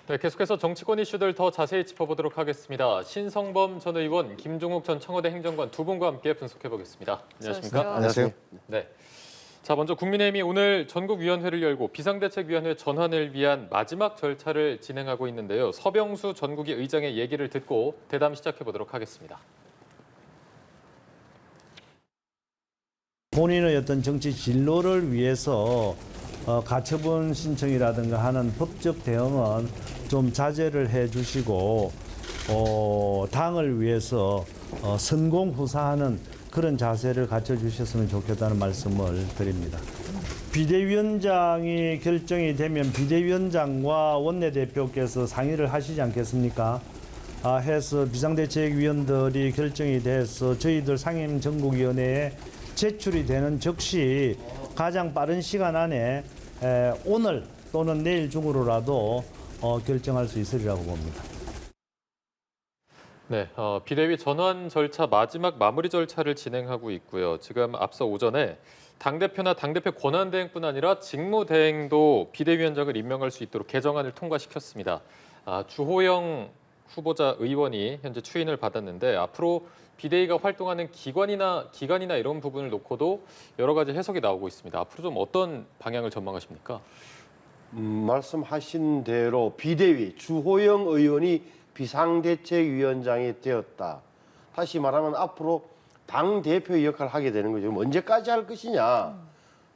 네, 계속해서 정치권 이슈들 더 자세히 짚어보도록 하겠습니다. 신성범 전 의원, 김종욱 전 청와대 행정관 두 분과 함께 분석해 보겠습니다. 안녕하십니까? 안녕하세요. 네. 자, 먼저 국민의힘이 오늘 전국위원회를 열고 비상대책위원회 전환을 위한 마지막 절차를 진행하고 있는데요. 서병수 전국위 의장의 얘기를 듣고 대담 시작해 보도록 하겠습니다. 본인의 어떤 정치 진로를 위해서 가처분 신청이라든가 하는 법적 대응은 좀 자제를 해주시고 당을 위해서 선공후사하는 그런 자세를 갖춰주셨으면 좋겠다는 말씀을 드립니다. 비대위원장이 결정이 되면 비대위원장과 원내대표께서 상의를 하시지 않겠습니까? 해서 비상대책위원들이 결정이 돼서 저희들 상임전국위원회에 제출이 되는 즉시 가장 빠른 시간 안에 오늘 또는 내일 중으로라도 결정할 수 있으리라고 봅니다. 네, 비대위 전환 절차 마지막 마무리 절차를 진행하고 있고요. 지금 앞서 오전에 당대표나 당대표 권한대행뿐 아니라 직무대행도 비대위원장을 임명할 수 있도록 개정안을 통과시켰습니다. 주호영 후보자 의원이 현재 추인을 받았는데 앞으로 비대위가 활동하는 기간이나 이런 부분을 놓고도 여러 가지 해석이 나오고 있습니다. 앞으로 좀 어떤 방향을 전망하십니까? 말씀하신 대로 비대위 주호영 의원이 비상대책위원장이 되었다. 다시 말하면 앞으로 당대표의 역할을 하게 되는 거죠. 언제까지 할 것이냐.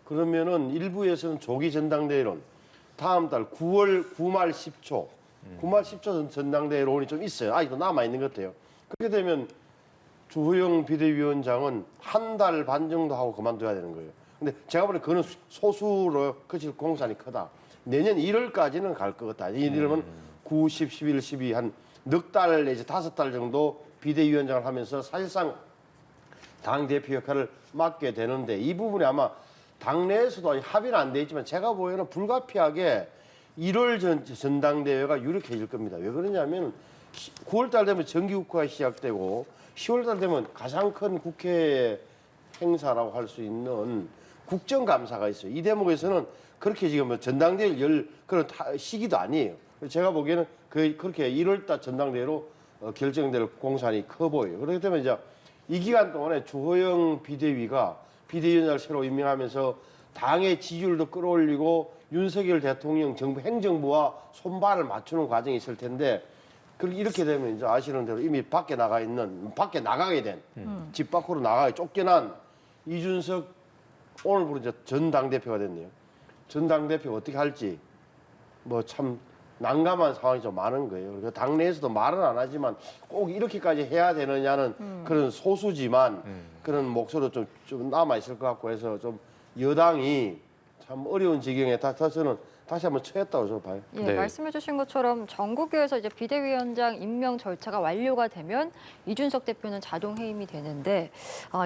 그러면은 일부에서는 조기 전당대회론, 다음 달 9말 10초, 9말 10초 전당대회론이 좀 있어요. 아직도 남아있는 것 같아요. 그렇게 되면 주호영 비대위원장은 한 달 반 정도 하고 그만둬야 되는 거예요. 근데 제가 보기에는 그거는 소수로 그칠 공산이 크다. 내년 1월까지는 갈 것 같다. 이러면 9, 10, 11, 12 한 넉 달 내지 5달 정도 비대위원장을 하면서 사실상 당대표 역할을 맡게 되는데 이 부분이 아마 당내에서도 합의는 안 돼 있지만 제가 보기에는 불가피하게 1월 전당대회가 유력해질 겁니다. 왜 그러냐면 9월 달 되면 정기국회가 시작되고 10월 달 되면 가장 큰 국회 행사라고 할 수 있는 국정감사가 있어요. 이 대목에서는 그렇게 지금 전당대회를 열 그런 시기도 아니에요. 제가 보기에는 그렇게 1월 달 전당대회로 결정될 공산이 커 보여요. 그렇기 때문에 이제 이 기간 동안에 주호영 비대위가 비대위원장을 새로 임명하면서 당의 지지율도 끌어올리고 윤석열 대통령 정부 행정부와 손발을 맞추는 과정이 있을 텐데 이렇게 되면 이제 아시는 대로 이미 밖에 나가게 된 집 밖으로 나가게 쫓겨난 이준석 오늘부로 이제 전 당대표가 됐네요. 전 당대표가 어떻게 할지 뭐 참 난감한 상황이 좀 많은 거예요. 그러니까 당내에서도 말은 안 하지만 꼭 이렇게까지 해야 되느냐는 그런 소수지만 그런 목소리도 좀 남아 있을 것 같고 해서 좀 여당이 참 어려운 지경에 저는 다시 한번 처했다고 저는 봐요. 예, 네. 말씀해주신 것처럼 전국위에서 이제 비대위원장 임명 절차가 완료가 되면 이준석 대표는 자동 해임이 되는데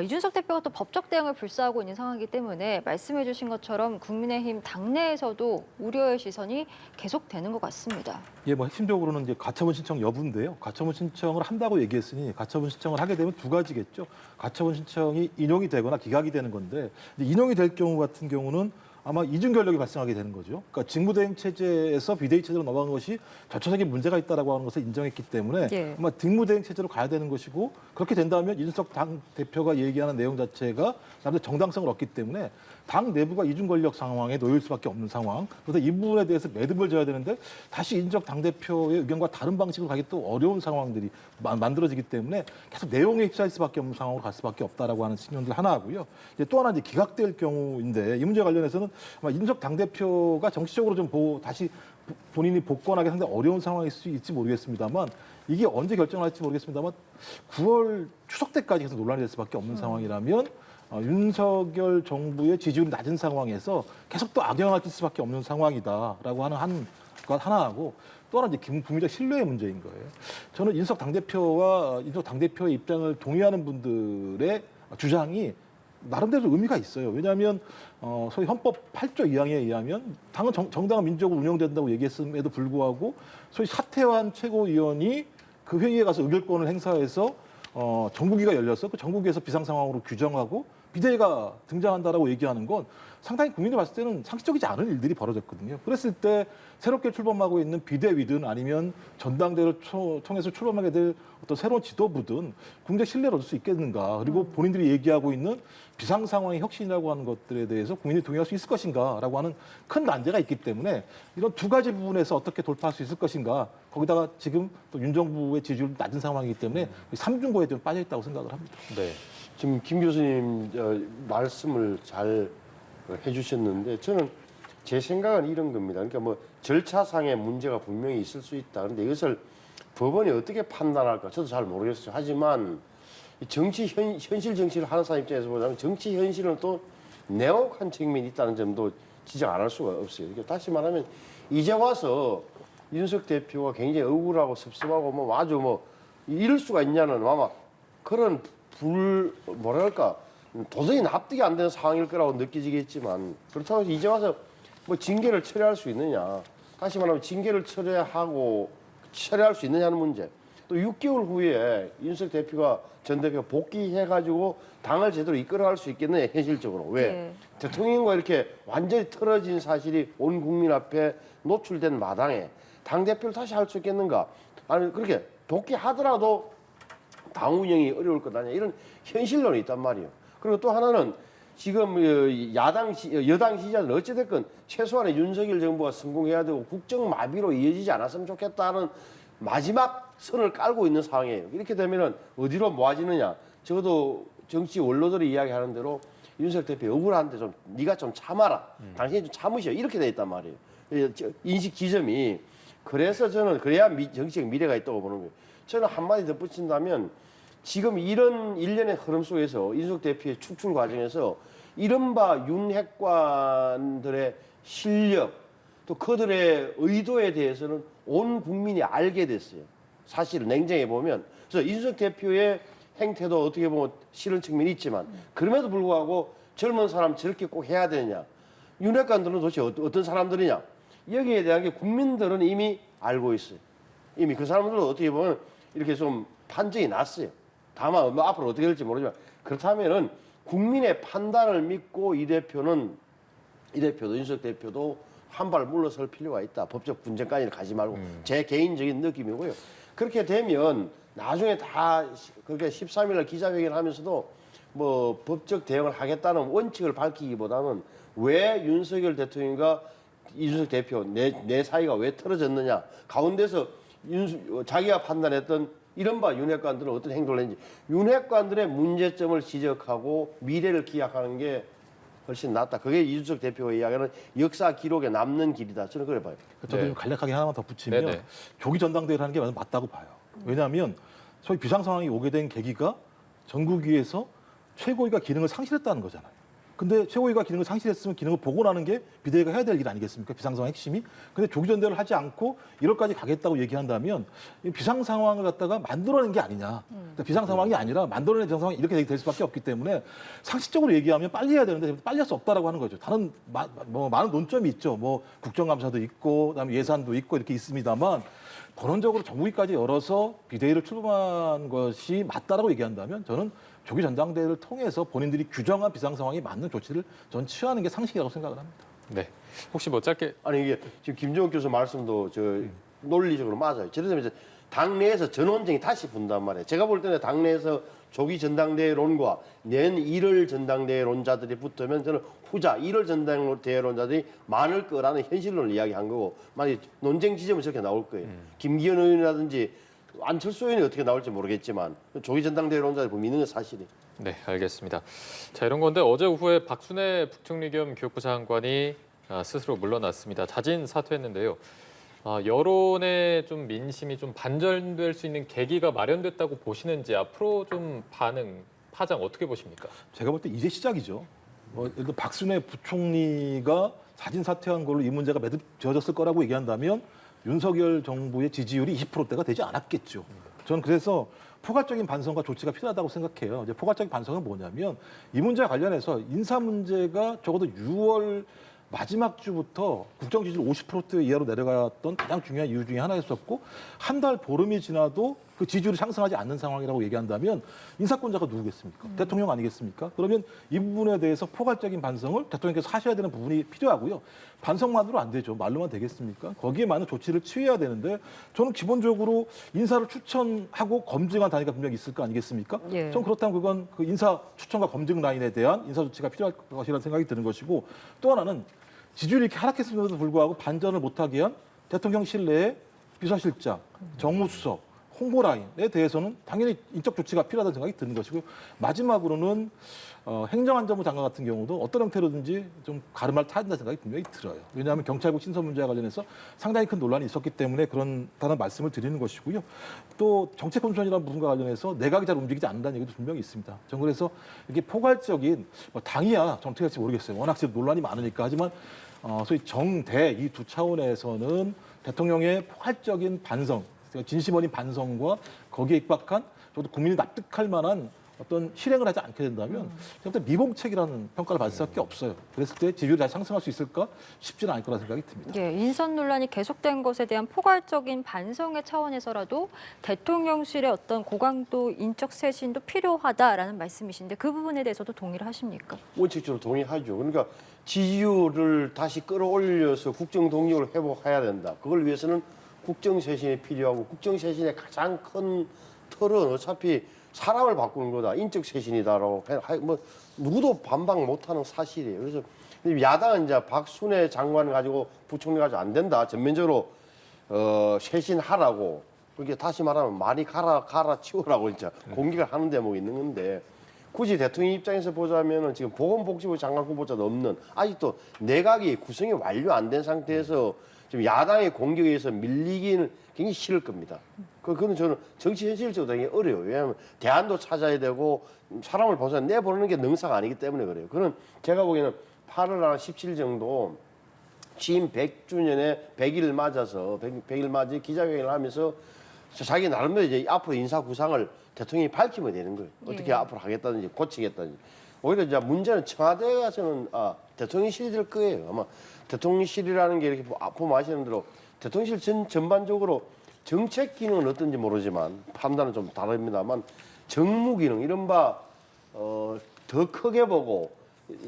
이준석 대표가 또 법적 대응을 불사하고 있는 상황이기 때문에 말씀해주신 것처럼 국민의힘 당내에서도 우려의 시선이 계속되는 것 같습니다. 예, 뭐 핵심적으로는 이제 가처분 신청 여부인데요. 가처분 신청을 한다고 얘기했으니 가처분 신청을 하게 되면 두 가지겠죠. 가처분 신청이 인용이 되거나 기각이 되는 건데 인용이 될 경우 같은 경우는 아마 이중 결력이 발생하게 되는 거죠. 그러니까 직무대행 체제에서 비대위 체제로 넘어간 것이 절차적인 문제가 있다라고 하는 것을 인정했기 때문에 예. 아마 직무대행 체제로 가야 되는 것이고 그렇게 된다면 이준석 당 대표가 얘기하는 내용 자체가 사람들 정당성을 얻기 때문에 당 내부가 이중 권력 상황에 놓일 수밖에 없는 상황. 그래서 이 부분에 대해서 매듭을 져야 되는데 다시 이준석 당 대표의 의견과 다른 방식으로 가기 또 어려운 상황들이 만들어지기 때문에 계속 내용에 휩싸일 수밖에 없는 상황으로 갈 수밖에 없다라고 하는 신경들 하나 하고요. 이제 또 하나 이제 기각될 경우인데 이 문제 관련해서는 아마 이준석 당 대표가 정치적으로 좀 다시 본인이 복권하기 상당히 어려운 상황일 수 있을지 모르겠습니다만 이게 언제 결정할지 모르겠습니다만 9월 추석 때까지 계속 논란이 될 수밖에 없는 상황이라면 윤석열 정부의 지지율이 낮은 상황에서 계속 또 악영향을 수밖에 없는 상황이다라고 하는 것 하나하고 또 하나 이제 국민적 신뢰의 문제인 거예요. 저는 이준석 당대표와 이준석 당대표의 입장을 동의하는 분들의 주장이 나름대로 의미가 있어요. 왜냐하면 소위 헌법 8조 2항에 의하면 당은 정당한 민주적으로 운영된다고 얘기했음에도 불구하고 소위 사퇴한 최고위원이 그 회의에 가서 의결권을 행사해서 정국위가 열려서 그 정국위에서 비상 상황으로 규정하고 비대위가 등장한다라고 얘기하는 건 상당히 국민이 봤을 때는 상식적이지 않은 일들이 벌어졌거든요. 그랬을 때 새롭게 출범하고 있는 비대위든 아니면 전당대회를 통해서 출범하게 될 어떤 새로운 지도부든 국민적 신뢰를 얻을 수 있겠는가. 그리고 본인들이 얘기하고 있는 비상 상황의 혁신이라고 하는 것들에 대해서 국민이 동의할 수 있을 것인가라고 하는 큰 난제가 있기 때문에 이런 두 가지 부분에서 어떻게 돌파할 수 있을 것인가. 거기다가 지금 또 윤 정부의 지지율이 낮은 상황이기 때문에 삼중고에 좀 빠져 있다고 생각을 합니다. 네. 지금 김 교수님 말씀을 잘 해주셨는데 저는 제 생각은 이런 겁니다. 그러니까 뭐 절차상의 문제가 분명히 있을 수 있다. 그런데 이것을 법원이 어떻게 판단할까 저도 잘 모르겠어요. 하지만 현실 정치를 하는 사람 입장에서 보자면 정치 현실은 또 내혹한 측면이 있다는 점도 지적 안 할 수가 없어요. 그러니까 다시 말하면 이제 와서 윤석 대표가 굉장히 억울하고 섭섭하고 뭐 아주 뭐 이럴 수가 있냐는 아마 그런 뭐랄까 도저히 납득이 안 되는 상황일 거라고 느껴지겠지만 그렇다고 해서 이제 와서 뭐 징계를 철회할 수 있느냐 다시 말하면 징계를 철회할 수 있느냐는 문제 또 6개월 후에 윤석 대표가 전 대표가 복귀해가지고 당을 제대로 이끌어갈 수 있겠느냐 현실적으로 왜 네. 대통령과 이렇게 완전히 틀어진 사실이 온 국민 앞에 노출된 마당에 당대표를 다시 할 수 있겠는가 아니 그렇게 복귀하더라도 당 운영이 어려울 것 아니냐 이런 현실론이 있단 말이에요. 그리고 또 하나는 지금 여당 지지자들 어찌됐건 최소한의 윤석열 정부가 성공해야 되고 국정 마비로 이어지지 않았으면 좋겠다는 마지막 선을 깔고 있는 상황이에요. 이렇게 되면은 어디로 모아지느냐. 적어도 정치 원로들이 이야기하는 대로 윤석열 대표 억울한데 좀 네가 좀 참아라. 당신이 좀 참으셔. 이렇게 돼 있단 말이에요. 인식 지점이. 그래서 저는 그래야 정치적 미래가 있다고 보는 거예요. 저는 한마디 덧붙인다면 지금 이런 일련의 흐름 속에서 윤석 대표의 축출 과정에서 이른바 윤핵관들의 실력 또 그들의 의도에 대해서는 온 국민이 알게 됐어요. 사실을 냉정해 보면. 그래서 윤석 대표의 행태도 어떻게 보면 싫은 측면이 있지만 그럼에도 불구하고 젊은 사람 저렇게 꼭 해야 되느냐. 윤핵관들은 도대체 어떤 사람들이냐. 여기에 대한 게 국민들은 이미 알고 있어요. 이미 그 사람들은 어떻게 보면 이렇게 좀 판정이 났어요. 다만 뭐 앞으로 어떻게 될지 모르지만 그렇다면은 국민의 판단을 믿고 이 대표도 윤석 대표도 한 발 물러설 필요가 있다. 법적 분쟁까지는 가지 말고 제 개인적인 느낌이고요. 그렇게 되면 나중에 다 그렇게 13일 날 기자회견을 하면서도 뭐 법적 대응을 하겠다는 원칙을 밝히기보다는 왜 윤석열 대통령과 이준석 대표 내 사이가 왜 틀어졌느냐 가운데서 자기가 판단했던 이른바 윤핵관들은 어떤 행동을 했는지 윤핵관들의 문제점을 지적하고 미래를 기약하는 게 훨씬 낫다. 그게 이준석 대표가 이야기하는 역사 기록에 남는 길이다. 저는 그래 봐요. 저도 네. 좀 간략하게 하나만 더 붙이면 네네. 조기 전당대회를 하는 게 맞다고 봐요. 왜냐하면 소위 비상 상황이 오게 된 계기가 전국위에서 최고위가 기능을 상실했다는 거잖아요. 근데 최고위가 기능을 상실했으면 기능을 복원하는 게 비대위가 해야 될 일 아니겠습니까? 비상상황 핵심이. 근데 조기 전대를 하지 않고 1월까지 가겠다고 얘기한다면 이 비상 상황을 갖다가 만들어낸 게 아니냐. 그러니까 비상 상황이 아니라 만들어낸 비상 상황이 이렇게 될 수밖에 없기 때문에 상식적으로 얘기하면 빨리 해야 되는데 빨리 할 수 없다라고 하는 거죠. 다른 많은 논점이 있죠. 뭐 국정감사도 있고 그다음에 예산도 있고 이렇게 있습니다만 본원적으로 정부위까지 열어서 비대위를 출범한 것이 맞다라고 얘기한다면 저는 조기 전당대회를 통해서 본인들이 규정한 비상 상황에 맞는 조치를 전 취하는 게 상식이라고 생각을 합니다. 네. 혹시 뭐 짧게 아니 이게 지금 김정욱 교수 말씀도 논리적으로 맞아요. 예를 들면 이제 당내에서 전원쟁이 다시 분단 말이에요. 제가 볼 때는 당내에서 조기 전당대회론과 낸 1월 전당대회론자들이 붙으면 저는 후자 1월 전당대회론자들이 많을 거라는 현실론을 이야기한 거고 만약 논쟁 지점은 저렇게 나올 거예요. 김기현 의원이라든지 안철수 의원이 어떻게 나올지 모르겠지만 조기 전당대회론자들이 보면 있는 건 사실이에요. 네, 알겠습니다. 자, 이런 건데 어제 오후에 박순애 북총리 겸 교육부 장관이 스스로 물러났습니다. 자진 사퇴했는데요. 여론의 좀 민심이 좀 반전될 수 있는 계기가 마련됐다고 보시는지 앞으로 좀 파장 어떻게 보십니까? 제가 볼 때 이제 시작이죠. 예를 들어 박순애 부총리가 자진 사퇴한 걸로 이 문제가 매듭지어졌을 거라고 얘기한다면 윤석열 정부의 지지율이 20%대가 되지 않았겠죠. 저는 그래서 포괄적인 반성과 조치가 필요하다고 생각해요. 이제 포괄적인 반성은 뭐냐면 이 문제와 관련해서 인사 문제가 적어도 6월 마지막 주부터 국정 지지율 50% 이하로 내려갔던 가장 중요한 이유 중에 하나였었고 한 달 보름이 지나도 그 지지율이 상승하지 않는 상황이라고 얘기한다면 인사권자가 누구겠습니까? 대통령 아니겠습니까? 그러면 이 부분에 대해서 포괄적인 반성을 대통령께서 하셔야 되는 부분이 필요하고요. 반성만으로 안 되죠. 말로만 되겠습니까? 거기에 많은 조치를 취해야 되는데 저는 기본적으로 인사를 추천하고 검증한 단위가 분명히 있을 거 아니겠습니까? 예. 전 그렇다면 그건 그 인사 추천과 검증 라인에 대한 인사 조치가 필요할 것이라는 생각이 드는 것이고 또 하나는 지지율이 이렇게 하락했음에도 불구하고 반전을 못하게 한 대통령실 내의 비서실장, 정무수석, 홍보라인에 대해서는 당연히 인적 조치가 필요하다는 생각이 드는 것이고 마지막으로는 행정안전부 장관 같은 경우도 어떤 형태로든지 좀 가름을 타야 된다는 생각이 분명히 들어요. 왜냐하면 경찰국 신설 문제와 관련해서 상당히 큰 논란이 있었기 때문에 그런다는 말씀을 드리는 것이고요. 또 정책kon선이라는 부분과 관련해서 내각이 잘 움직이지 않는다는 얘기도 분명히 있습니다. 저는 그래서 이게 포괄적인 당이야 정책이 할지 모르겠어요. 워낙 지금 논란이 많으니까. 하지만 소위 정대 이 두 차원에서는 대통령의 포괄적인 반성, 진심 어린 반성과 거기에 입각한 저도 국민이 납득할 만한 어떤 실행을 하지 않게 된다면 일단 미봉책이라는 평가를 받을 수밖에 없어요. 그랬을 때 지지율이 다시 상승할 수 있을까? 쉽지는 않을 거라는 생각이 듭니다. 예, 인선 논란이 계속된 것에 대한 포괄적인 반성의 차원에서라도 대통령실의 어떤 고강도 인적 쇄신도 필요하다라는 말씀이신데 그 부분에 대해서도 동의를 하십니까? 원칙적으로 동의하죠. 그러니까 지지율을 다시 끌어올려서 국정 동력을 회복해야 된다. 그걸 위해서는 국정 쇄신이 필요하고 국정 쇄신의 가장 큰 틀은 어차피 사람을 바꾸는 거다. 인적 쇄신이다라고 뭐 누구도 반박 못하는 사실이에요. 그래서 야당은 이제 박순애 장관 가지고 부총리 가지고 안 된다. 전면적으로 쇄신하라고 그렇게 다시 말하면 많이 갈아치우라고 이제 공격을 하는 대목이 있는 건데 굳이 대통령 입장에서 보자면은 지금 보건복지부 장관 후보자도 없는 아직도 내각이 구성이 완료 안 된 상태에서 지금 야당의 공격에 의해서 밀리기는 굉장히 싫을 겁니다. 그거는 저는 정치 현실적으로 되게 어려워요. 왜냐하면 대안도 찾아야 되고 사람을 벗어 내보내는 게 능사가 아니기 때문에 그래요. 그는 제가 보기에는 8월 17일 정도 취임 100주년에 100일 맞아서 100일 맞이 기자회견을 하면서 자기 나름대로 이제 앞으로 인사 구상을 대통령이 밝히면 되는 거예요. 어떻게 예. 앞으로 하겠다든지 고치겠다든지. 오히려 이제 문제는 청와대에 가서는 대통령실이 될 거예요. 아마 대통령실이라는 게 이렇게 보면 아시는 대로 대통령실 전반적으로 정책 기능은 어떤지 모르지만 판단은 좀 다릅니다만 정무 기능 이른바 더 크게 보고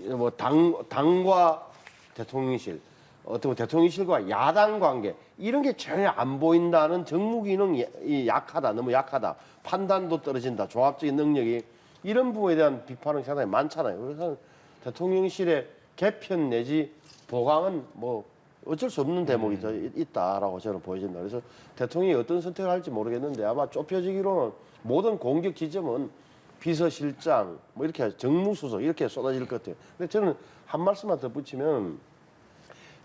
뭐 당과 대통령실 어떻게 대통령실과 야당 관계 이런 게 전혀 안 보인다는 정무 기능이 약하다 너무 약하다 판단도 떨어진다 종합적인 능력이 이런 부분에 대한 비판은 상당히 많잖아요. 그래서 대통령실의 개편 내지 보강은 뭐 어쩔 수 없는 대목이 더 있다라고 저는 보여진다. 그래서 대통령이 어떤 선택을 할지 모르겠는데 아마 좁혀지기로는 모든 공격 지점은 비서실장 뭐 이렇게 정무수석 이렇게 쏟아질 것 같아요. 근데 저는 한 말씀만 더 붙이면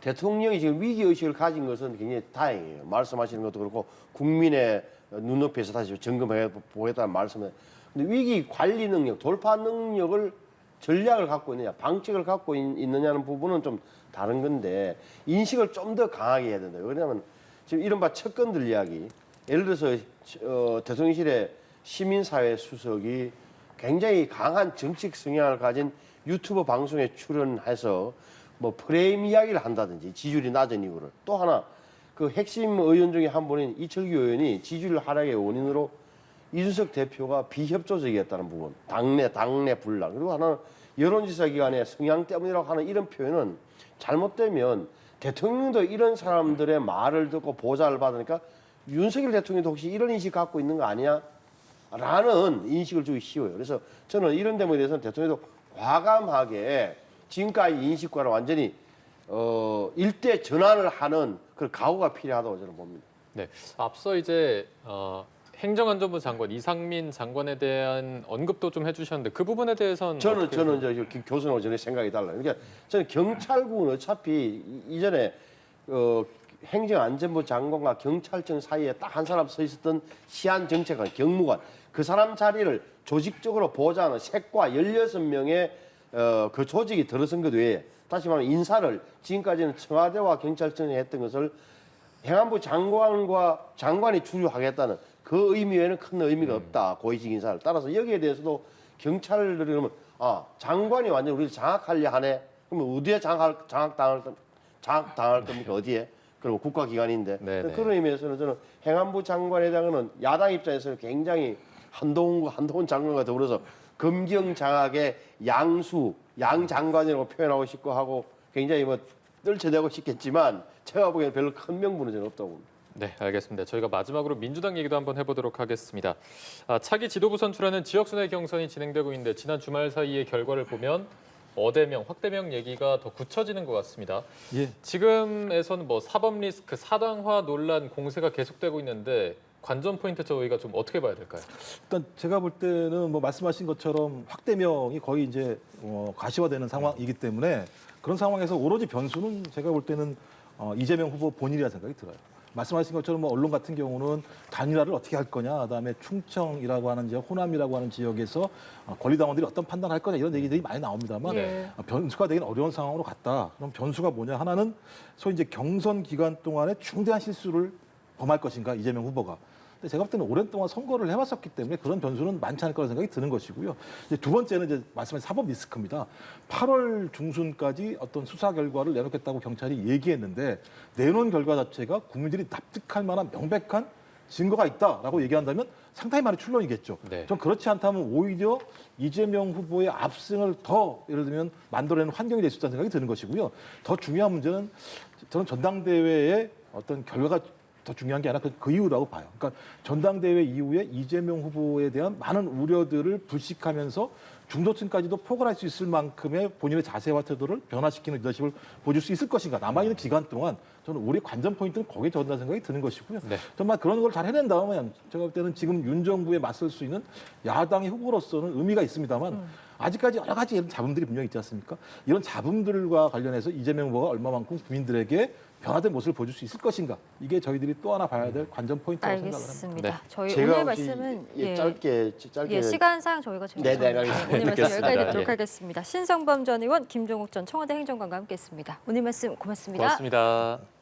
대통령이 지금 위기의식을 가진 것은 굉장히 다행이에요. 말씀하시는 것도 그렇고 국민의 눈높이에서 다시 점검해 보겠다는 말씀에 근데 위기 관리 능력, 돌파 능력을 전략을 갖고 있느냐, 방책을 갖고 있느냐는 부분은 좀 다른 건데 인식을 좀 더 강하게 해야 된다. 왜냐하면 지금 이른바 척건들 이야기, 예를 들어서 대통령실의 시민사회 수석이 굉장히 강한 정책 성향을 가진 유튜브 방송에 출연해서 뭐 프레임 이야기를 한다든지 지지율이 낮은 이유를 또 하나 그 핵심 의원 중에 한 분인 이철규 의원이 지지율 하락의 원인으로 이준석 대표가 비협조적이었다는 부분, 당내 분란 그리고 하나는 여론조사 기관의 성향 때문이라고 하는 이런 표현은 잘못되면 대통령도 이런 사람들의 말을 듣고 보좌를 받으니까 윤석열 대통령도 혹시 이런 인식 갖고 있는 거 아니야? 라는 인식을 주기 쉬워요. 그래서 저는 이런 대목에 대해서는 대통령도 과감하게 지금까지 인식과는 완전히 일대 전환을 하는 그런 각오가 필요하다고 저는 봅니다. 네, 앞서 이제 행정안전부 장관 이상민 장관에 대한 언급도 좀 해주셨는데 그 부분에 대해서는 저는 이제 교수님하고 전혀 생각이 달라요. 그러니까 저는 경찰국은 어차피 이전에 행정안전부 장관과 경찰청 사이에 딱 한 사람 서 있었던 시안정책관, 경무관 그 사람 자리를 조직적으로 보좌하는 색과 16명의 그 조직이 들어선 것 외에 다시 말하면 인사를 지금까지는 청와대와 경찰청이 했던 것을 행안부 장관과 장관이 주류하겠다는 그 의미 외에는 큰 의미가 없다. 고위직 인사를. 따라서 여기에 대해서도 경찰들이 그러면 장관이 완전 우리를 장악하려 하네. 그러면 어디에 장악당할 겁니까? 어디에? 그리고 국가기관인데 네네. 그런 의미에서는 저는 행안부 장관에 해당하는 야당 입장에서는 굉장히 한동훈 장관과 더불어서 검경장악의 양 장관이라고 표현하고 싶고 하고 굉장히 뭐 떨쳐대고 싶겠지만 제가 보기에는 별로 큰 명분은 저는 없다고 봅니다. 네, 알겠습니다. 저희가 마지막으로 민주당 얘기도 한번 해보도록 하겠습니다. 차기 지도부 선출하는 지역순회 경선이 진행되고 있는데 지난 주말 사이의 결과를 보면 어대명, 확대명 얘기가 더 굳혀지는 것 같습니다. 예. 지금에서는 뭐 사법 리스크, 사당화 논란 공세가 계속되고 있는데 관전 포인트 저희가 좀 어떻게 봐야 될까요? 일단 제가 볼 때는 뭐 말씀하신 것처럼 확대명이 거의 이제 가시화되는 상황이기 때문에 그런 상황에서 오로지 변수는 제가 볼 때는 이재명 후보 본인이라 생각이 들어요. 말씀하신 것처럼 뭐 언론 같은 경우는 단일화를 어떻게 할 거냐, 그다음에 충청이라고 하는 지역, 호남이라고 하는 지역에서 권리당원들이 어떤 판단을 할 거냐 이런 얘기들이 많이 나옵니다만 네. 변수가 되긴 어려운 상황으로 갔다. 그럼 변수가 뭐냐? 하나는 소위 이제 경선 기간 동안에 중대한 실수를 범할 것인가 이재명 후보가. 근데 제가 볼 때는 오랜 동안 선거를 해왔었기 때문에 그런 변수는 많지 않을 거라는 생각이 드는 것이고요. 이제 두 번째는 이제 말씀하신 사법 리스크입니다. 8월 중순까지 어떤 수사 결과를 내놓겠다고 경찰이 얘기했는데 내놓은 결과 자체가 국민들이 납득할 만한 명백한 증거가 있다라고 얘기한다면 상당히 많이 출렁이겠죠. 네. 전 그렇지 않다면 오히려 이재명 후보의 압승을 더 예를 들면 만들어내는 환경이 될 수 있다는 생각이 드는 것이고요. 더 중요한 문제는 저는 전당대회의 어떤 결과가 더 중요한 게 아니라 그 이유라고 봐요. 그러니까 전당대회 이후에 이재명 후보에 대한 많은 우려들을 불식하면서 중도층까지도 포괄할 수 있을 만큼의 본인의 자세와 태도를 변화시키는 리더십을 보여줄 수 있을 것인가. 남아있는 기간 동안 저는 우리 관전 포인트는 거기에 저는다는 생각이 드는 것이고요. 네. 정말 그런 걸 잘 해낸 다음에 제가 볼 때는 지금 윤 정부에 맞설 수 있는 야당의 후보로서는 의미가 있습니다만 아직까지 여러 가지 이런 잡음들이 분명히 있지 않습니까? 이런 잡음들과 관련해서 이재명 후보가 얼마만큼 국민들에게 변화된 모습을 보여줄 수 있을 것인가. 이게 저희들이 또 하나 봐야 될 관전 포인트라고 생각을 합니다. 알겠습니다. 네. 저희 제가 오늘 혹시 말씀은 짧게 시간상 저희가 지금 네네, 알겠습니다. 오늘 말씀 여기까지 알겠습니다. 듣도록 예. 하겠습니다. 신성범 전 의원, 김종욱 전 청와대 행정관과 함께했습니다. 오늘 말씀 고맙습니다. 고맙습니다.